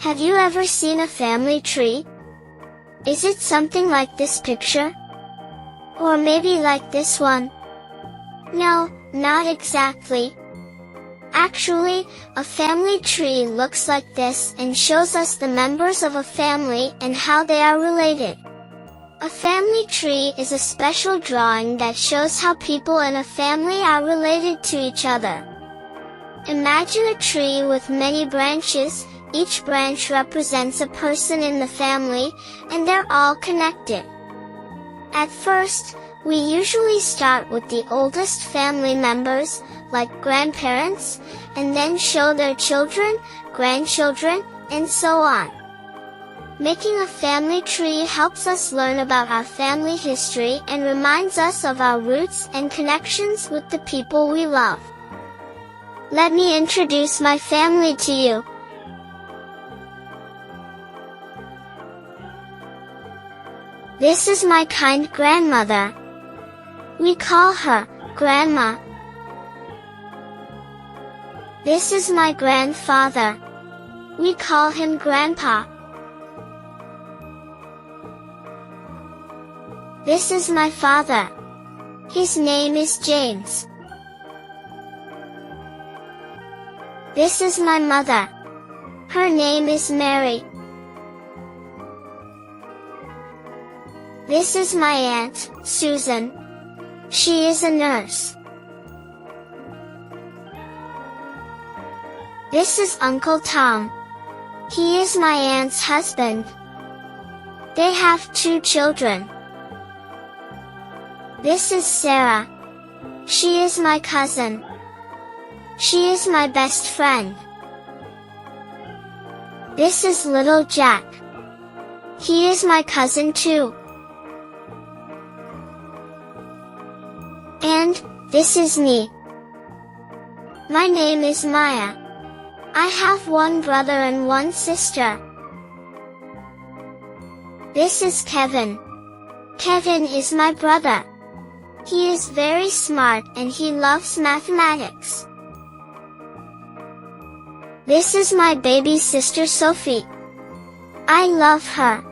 Have you ever seen a family tree? Is it something like this picture? Or maybe like this one? No, not exactly. Actually, a family tree looks like this and shows us the members of a family and how they are related. A family tree is a special drawing that shows how people in a family are related to each other. Imagine a tree with many branches. Each branch represents a person in the family, and they're all connected. At first, we usually start with the oldest family members, like grandparents, and then show their children, grandchildren, and so on. Making a family tree helps us learn about our family history and reminds us of our roots and connections with the people we love. Let me introduce my family to you. This is my kind grandmother. We call her Grandma. This is my grandfather. We call him Grandpa. This is my father. His name is James. This is my mother. Her name is Mary. This is my aunt, Susan. She is a nurse. This is Uncle Tom. He is my aunt's husband. They have 2 children. This is Sarah. She is my cousin. She is my best friend. This is little Jack. He is my cousin too. And this is me. My name is Maya. I have 1 brother and 1 sister. This is Kevin. Kevin is my brother. He is very smart and he loves mathematics. This is my baby sister Sophie. I love her.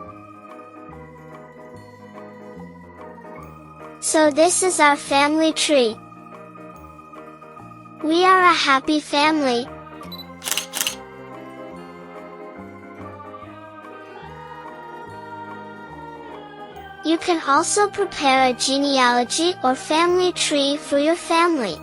So this is our family tree. We are a happy family. You can also prepare a genealogy or family tree for your family.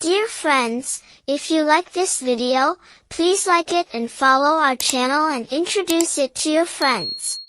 Dear friends, if you like this video, please like it and follow our channel and introduce it to your friends.